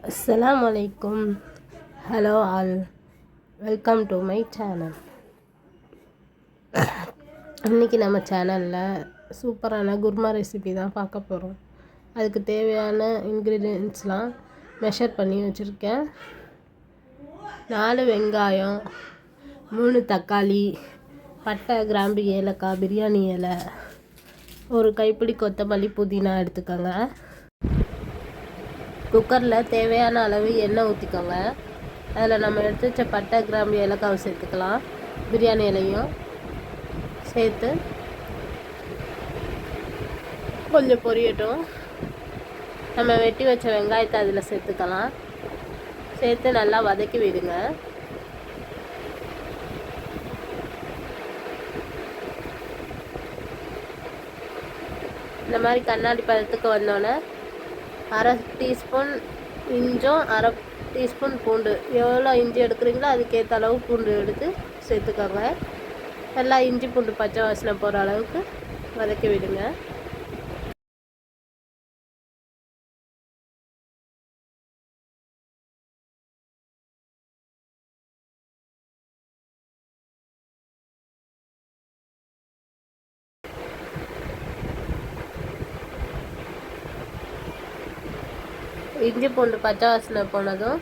அஸ்ஸலாமு அலைக்கும். Hello all, welcome to my channel. இன்றைக்கி நம்ம சேனலில் சூப்பரான குருமா ரெசிபி தான் பார்க்க போகிறோம். அதுக்கு தேவையான இன்க்ரீடியன்ட்ஸ்லாம் மெஷர் பண்ணி வச்சுருக்கேன். 4 வெங்காயம், 3 தக்காளி, பட்டை, கிராம்பு, ஏலக்காய், பிரியாணி இலை, ஒரு கைப்பிடி கொத்தமல்லி, புதினா எடுத்துக்கோங்க. குக்கரில் தேவையான அளவு எண்ணெய் ஊற்றிக்கோங்க. அதில் நம்ம எடுத்து வச்ச பட்டை, கிராம்பு, ஏலக்காவை சேர்த்துக்கலாம். பிரியாணி இலையும் சேர்த்து கொஞ்சம் பொரியட்டும். நம்ம வெட்டி வச்ச வெங்காயத்தை அதில் சேர்த்துக்கலாம். சேர்த்து நல்லா வதக்கி விடுங்க. இந்த மாதிரி கண்ணாடி பதத்துக்கு வந்தோடனே 1/2 டீஸ்பூன் இஞ்சும் 1/2 டீஸ்பூன் பூண்டு, எவ்வளோ இஞ்சி எடுக்கிறீங்களோ அதுக்கேற்ற அளவு பூண்டு எடுத்து சேர்த்துக்கோங்க. நல்லா இஞ்சி பூண்டு பச்சை வாசனை போகிற அளவுக்கு வதக்கி விடுங்க. இஞ்சி பூண்டு பச்சை வாசனை போனதும்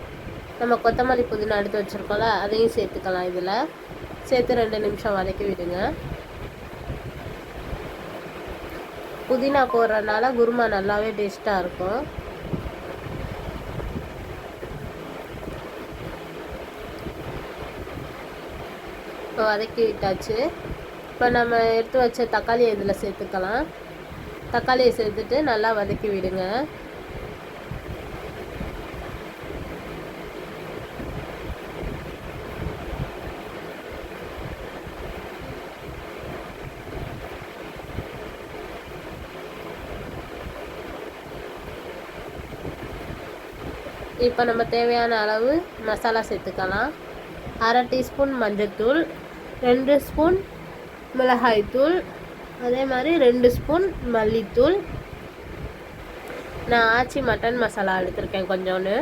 நம்ம கொத்தமல்லி, புதினா எடுத்து வச்சுருக்கோம்ல, அதையும் சேர்த்துக்கலாம். இதில் சேர்த்து 2 நிமிஷம் வதக்கி விடுங்க. புதினா போடுறதுனால குருமா நல்லாவே டேஸ்ட்டாக இருக்கும். இப்போ வதக்கி விட்டாச்சு. இப்போ நம்ம எடுத்து வச்ச தக்காளியை இதில் சேர்த்துக்கலாம். தக்காளியை சேர்த்துட்டு நல்லா வதக்கி விடுங்க. இப்போ நம்ம தேவையான அளவு மசாலா சேர்த்துக்கலாம். 1/2 டீஸ்பூன் மஞ்சள்தூள், 2 ஸ்பூன் மிளகாய்த்தூள், அதே மாதிரி 2 ஸ்பூன் மல்லித்தூள். நான் ஆச்சி மட்டன் மசாலா எடுத்திருக்கேன் கொஞ்சோன்னு,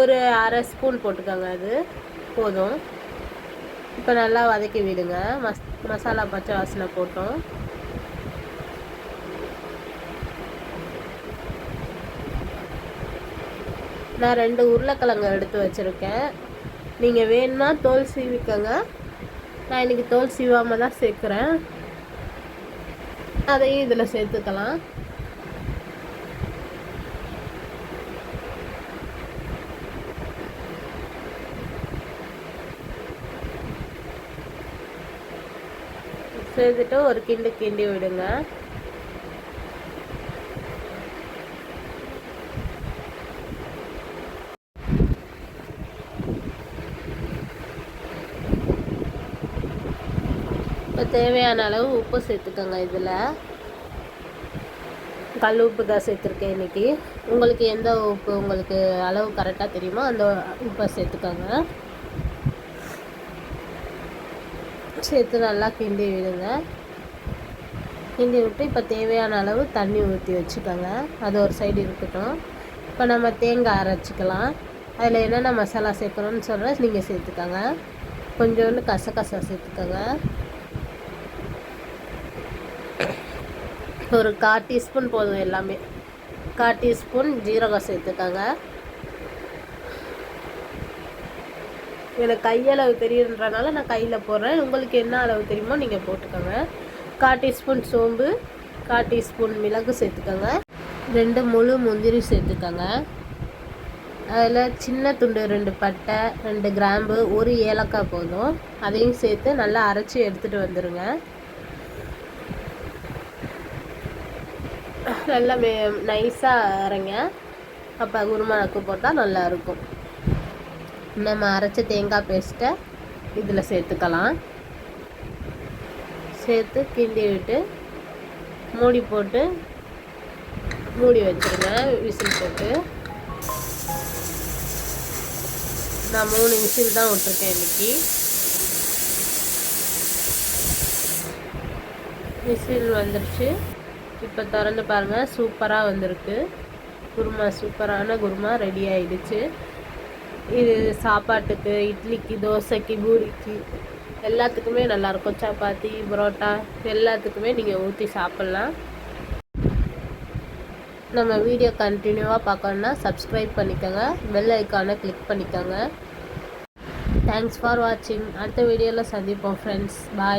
ஒரு 1/2 ஸ்பூன் போட்டுக்கோங்க, அது போதும். இப்போ நல்லா வதக்கி விடுங்க. மசாலா பச்சை வாசனை போட்டோம். நான் 2 உருளைக்கிழங்கு எடுத்து வச்சுருக்கேன். நீங்கள் வேணும்னா தோல் சீவிக்கோங்க. நான் இன்றைக்கி தோல் சீவாமல் தான் சேர்க்குறேன். அதையும் இதில் சேர்த்துக்கலாம். சேர்த்துட்டு ஒரு கிண்டி விடுங்க. இப்போ தேவையான அளவு உப்பு சேர்த்துக்கோங்க. இதில் கல் உப்பு தான் சேர்த்துருக்கேன் இன்றைக்கி. உங்களுக்கு எந்த உப்பு உங்களுக்கு அளவு கரெக்டாக தெரியுமோ அந்த உப்பை சேர்த்துக்கோங்க. சேர்த்து நல்லா கிண்டி விடுங்க. கிண்டி விட்டு இப்போ தேவையான அளவு தண்ணி ஊற்றி வச்சுக்கோங்க. அது ஒரு சைடு இருக்கட்டும். இப்போ நம்ம தேங்காய் அரைச்சிக்கலாம். அதில் என்னென்ன மசாலா சேர்க்கணும்னு சொல்கிறேன், நீங்கள் சேர்த்துக்கோங்க. கொஞ்சோண்டு கசகசா சேர்த்துக்கோங்க. ஒரு 1/4 டீஸ்பூன் போதும் எல்லாமே. 1/4 டீஸ்பூன் ஜீரகம் சேர்த்துக்கோங்க. எனக்கு கையளவு தெரியுன்றனால நான் கையில் போடுறேன். உங்களுக்கு என்ன அளவு தெரியுமோ நீங்கள் போட்டுக்கோங்க. 1/4 டீஸ்பூன் சோம்பு, 1/4 டீஸ்பூன் மிளகு சேர்த்துக்கோங்க. 2 முழு முந்திரி சேர்த்துக்கோங்க. அதில் சின்ன துண்டு 2 பட்டை, 2 கிராம்பு, 1 ஏலக்காய் போதும். அதையும் சேர்த்து நல்லா அரைச்சி எடுத்துகிட்டு வந்துடுங்க. நல்லா நைஸாக அரைங்க. அப்போ குருமாவுக்கு போட்டால் நல்லாயிருக்கும். நம்ம அரைச்ச தேங்காய் பேஸ்ட்டை இதில் சேர்த்துக்கலாம். சேர்த்து கிண்டி விட்டு மூடி வச்சுருங்க. விசில் போட்டு நான் 3 விசில் தான் விட்டுருக்கேன் இன்றைக்கி. விசில் வந்துடுச்சு. இப்போ திறந்து பாருங்கள், சூப்பராக வந்திருக்கு. குருமா, சூப்பரான குருமா ரெடி ஆயிடுச்சு. இது சாப்பாட்டுக்கு, இட்லிக்கு, தோசைக்கு, பூரிக்கு எல்லாத்துக்குமே நல்லாயிருக்கும். சப்பாத்தி, பரோட்டா எல்லாத்துக்குமே நீங்கள் ஊற்றி சாப்பிட்லாம். நம்ம வீடியோ கண்டினியூவாக பார்க்கணுன்னா சப்ஸ்கிரைப் பண்ணிக்கோங்க, பெல் ஐக்கானை கிளிக் பண்ணிக்கோங்க. தேங்க்ஸ் ஃபார் வாட்சிங். அடுத்த வீடியோவில் சந்திப்போம் ஃப்ரெண்ட்ஸ். பாய்.